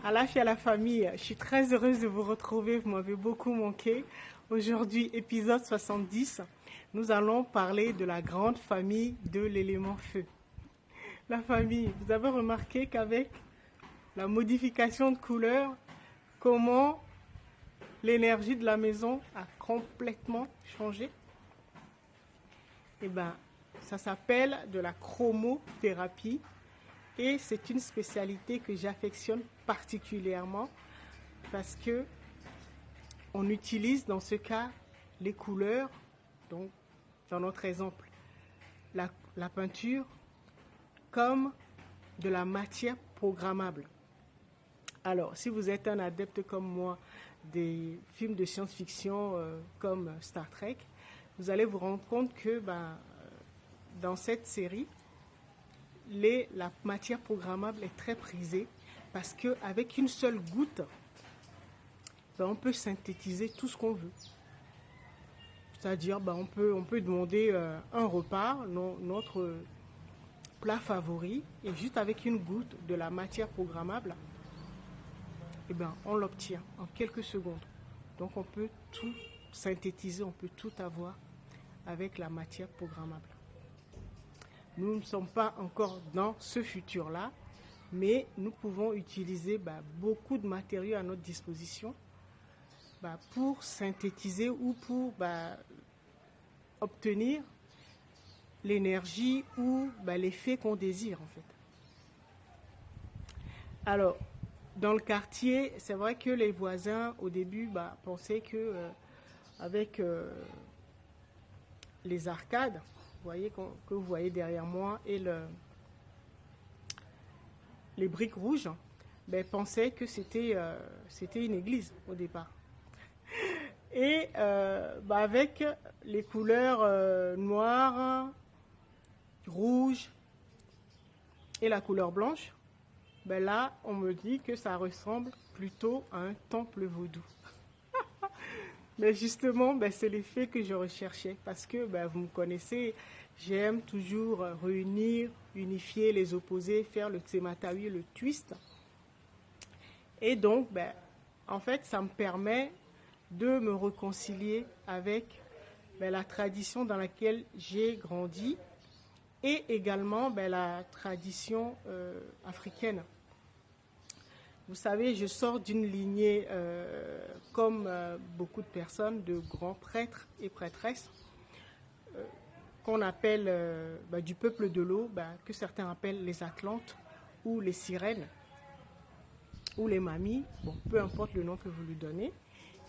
À la fille, à la famille, je suis très heureuse de vous retrouver, vous m'avez beaucoup manqué. Aujourd'hui, épisode 70, nous allons parler de la grande famille de l'élément feu. La famille, vous avez remarqué qu'avec la modification de couleur, comment l'énergie de la maison a complètement changé? Eh bien, ça s'appelle de la chromothérapie et c'est une spécialité que j'affectionne particulièrement parce que on utilise dans ce cas les couleurs, donc dans notre exemple la peinture, comme de la matière programmable. Alors, si vous êtes un adepte comme moi des films de science-fiction comme Star Trek, vous allez vous rendre compte que dans cette série, la matière programmable est très prisée parce qu'avec une seule goutte, on peut synthétiser tout ce qu'on veut. C'est-à-dire, on peut demander un repas, notre plat favori, et juste avec une goutte de la matière programmable, on l'obtient en quelques secondes. Donc, on peut tout synthétiser, on peut tout avoir avec la matière programmable. Nous ne sommes pas encore dans ce futur-là, mais nous pouvons utiliser beaucoup de matériaux à notre disposition pour synthétiser ou pour obtenir l'énergie ou l'effet qu'on désire en fait. Alors, dans le quartier, c'est vrai que les voisins au début pensaient que avec les arcades, que vous voyez derrière moi et les briques rouges, pensaient que c'était une église au départ. Et avec les couleurs noires, rouges et la couleur blanche, là, on me dit que ça ressemble plutôt à un temple vaudou. Mais justement, c'est l'effet que je recherchais parce que vous me connaissez, j'aime toujours réunir, unifier les opposés, faire le tsematawi, le twist. Et donc, en fait, ça me permet de me réconcilier avec la tradition dans laquelle j'ai grandi et également la tradition africaine. Vous savez, je sors d'une lignée, comme beaucoup de personnes, de grands prêtres et prêtresses, qu'on appelle du peuple de l'eau, que certains appellent les Atlantes ou les sirènes ou les mamies, peu importe le nom que vous lui donnez.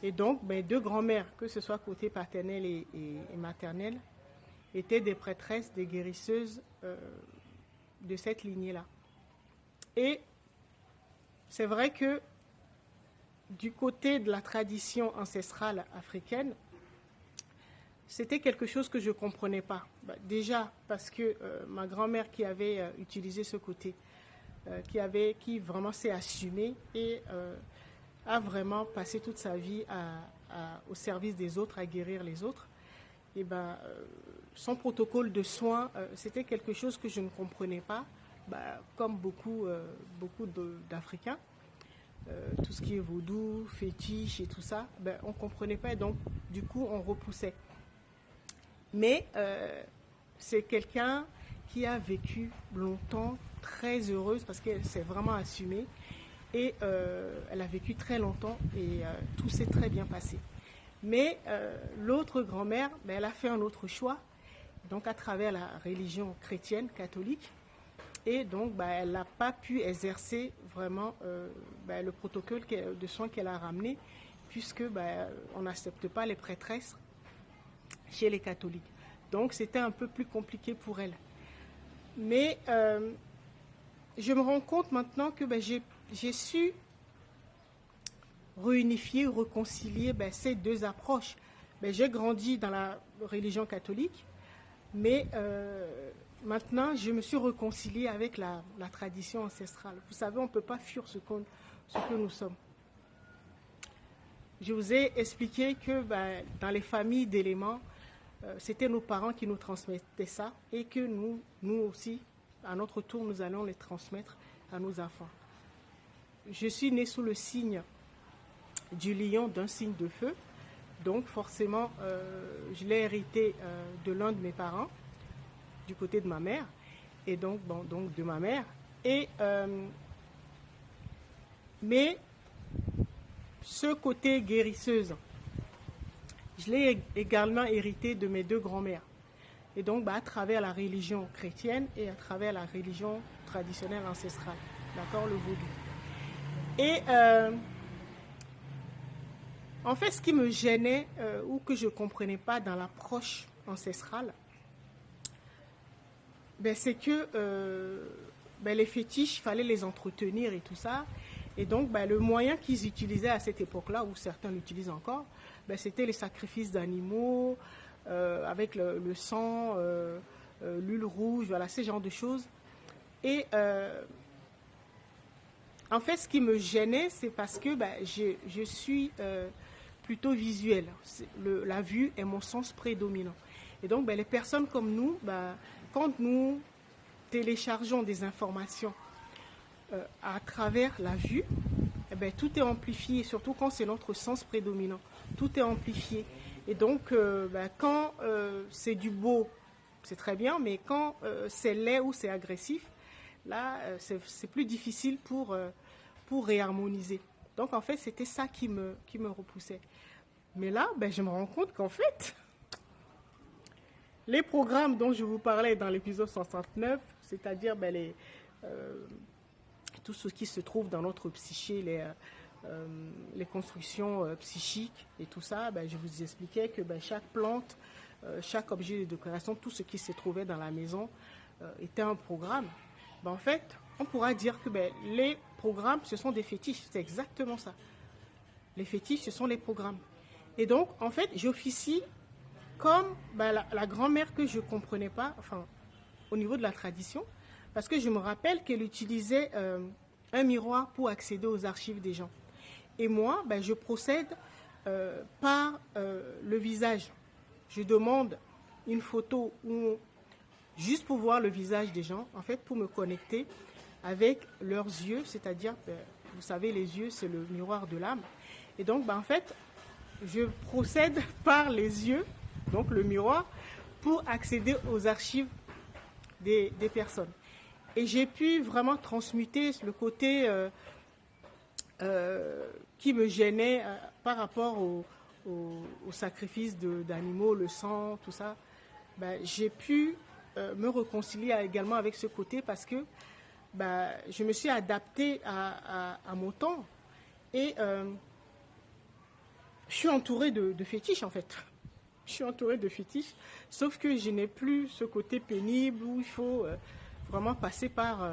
Et donc, deux grands-mères, que ce soit côté paternel et maternel, étaient des prêtresses, des guérisseuses de cette lignée-là. Et c'est vrai que du côté de la tradition ancestrale africaine, c'était quelque chose que je ne comprenais pas. Déjà parce que ma grand-mère qui avait utilisé ce côté, qui vraiment s'est assumée et a vraiment passé toute sa vie au service des autres, à guérir les autres, et son protocole de soins, c'était quelque chose que je ne comprenais pas, comme beaucoup d'Africains. Tout ce qui est vaudou, fétiche et tout ça, on ne comprenait pas et donc du coup on repoussait. Mais c'est quelqu'un qui a vécu longtemps, très heureuse parce qu'elle s'est vraiment assumée et elle a vécu très longtemps et tout s'est très bien passé. Mais l'autre grand-mère, elle a fait un autre choix, donc à travers la religion chrétienne, catholique, et donc elle n'a pas pu exercer vraiment le protocole de soins qu'elle a ramené, puisque on n'accepte pas les prêtresses chez les catholiques. Donc c'était un peu plus compliqué pour elle. Mais je me rends compte maintenant que j'ai su réunifier, réconcilier ces deux approches. J'ai grandi dans la religion catholique, mais maintenant je me suis réconciliée avec la tradition ancestrale. Vous savez, on ne peut pas fuir ce que nous sommes. Je vous ai expliqué que dans les familles d'éléments, c'était nos parents qui nous transmettaient ça et que nous aussi, à notre tour, nous allons les transmettre à nos enfants. je suis née sous le signe du lion, d'un signe de feu. Donc forcément, je l'ai hérité de l'un de mes parents, du côté de ma mère, et donc, bon, donc de ma mère. Et, mais ce côté guérisseuse, je l'ai également hérité de mes deux grands-mères. Et donc, à travers la religion chrétienne et à travers la religion traditionnelle ancestrale, d'accord, le vaudou. Et en fait, ce qui me gênait ou que je ne comprenais pas dans l'approche ancestrale, c'est que les fétiches, il fallait les entretenir et tout ça. Et donc, le moyen qu'ils utilisaient à cette époque-là, ou certains l'utilisent encore, c'était les sacrifices d'animaux, avec le sang, l'huile rouge, voilà, ce genre de choses. Et en fait, ce qui me gênait, c'est parce que je suis plutôt visuelle. La vue est mon sens prédominant. Et donc, les personnes comme nous, quand nous téléchargeons des informations à travers la vue, tout est amplifié, surtout quand c'est notre sens prédominant. Tout est amplifié. Et donc, quand c'est du beau, c'est très bien, mais quand c'est laid ou c'est agressif, là, c'est plus difficile pour réharmoniser. Donc, en fait, c'était ça qui me repoussait. Mais là, je me rends compte qu'en fait, les programmes dont je vous parlais dans l'épisode 169, c'est-à-dire tout ce qui se trouve dans notre psyché, les constructions psychiques et tout ça, je vous expliquais que chaque plante, chaque objet de décoration, tout ce qui se trouvait dans la maison était un programme. En fait, on pourra dire que les programmes, ce sont des fétiches. C'est exactement ça. Les fétiches, ce sont les programmes. Et donc, en fait, j'officie comme la grand-mère que je ne comprenais pas, enfin, au niveau de la tradition, parce que je me rappelle qu'elle utilisait un miroir pour accéder aux archives des gens. Et moi, je procède par le visage. Je demande une photo juste pour voir le visage des gens, en fait, pour me connecter avec leurs yeux, c'est-à-dire, vous savez, les yeux, c'est le miroir de l'âme. Et donc, en fait, je procède par les yeux, donc le miroir, pour accéder aux archives des personnes. Et j'ai pu vraiment transmuter le côté qui me gênait par rapport au sacrifice d'animaux, le sang, tout ça. J'ai pu me réconcilier également avec ce côté parce que je me suis adaptée à mon temps et je suis entourée de fétiches en fait. Je suis entourée de fétiches, sauf que je n'ai plus ce côté pénible où il faut vraiment passer par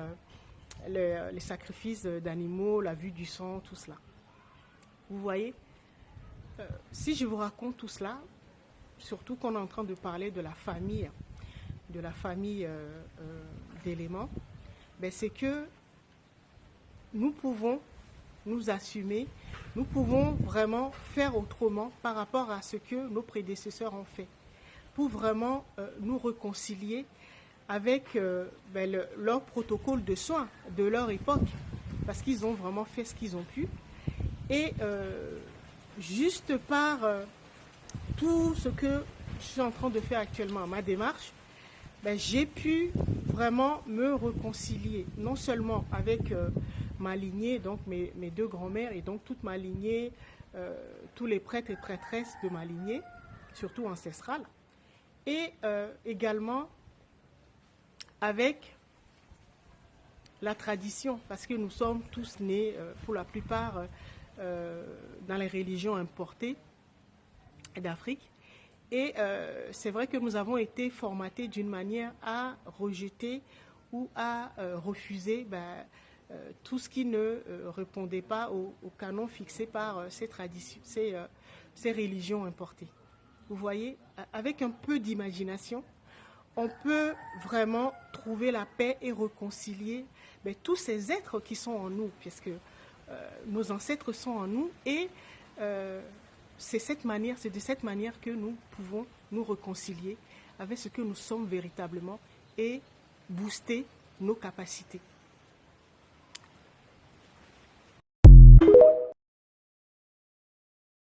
les sacrifices d'animaux, la vue du sang, tout cela. Vous voyez, si je vous raconte tout cela, surtout qu'on est en train de parler de la famille d'éléments, c'est que nous pouvons nous assumer, nous pouvons vraiment faire autrement par rapport à ce que nos prédécesseurs ont fait, pour vraiment nous réconcilier avec leur protocole de soins de leur époque, parce qu'ils ont vraiment fait ce qu'ils ont pu. Et juste par tout ce que je suis en train de faire actuellement, ma démarche, j'ai pu vraiment me réconcilier, non seulement avec ma lignée, donc mes deux grands-mères et donc toute ma lignée, tous les prêtres et prêtresses de ma lignée, surtout ancestrale, et également avec la tradition, parce que nous sommes tous nés, pour la plupart, dans les religions importées d'Afrique. Et c'est vrai que nous avons été formatés d'une manière à rejeter ou à refuser tout ce qui ne répondait pas au canon fixé par ces traditions, ces religions importées. Vous voyez, avec un peu d'imagination, on peut vraiment trouver la paix et réconcilier tous ces êtres qui sont en nous, puisque nos ancêtres sont en nous et c'est de cette manière que nous pouvons nous réconcilier avec ce que nous sommes véritablement et booster nos capacités.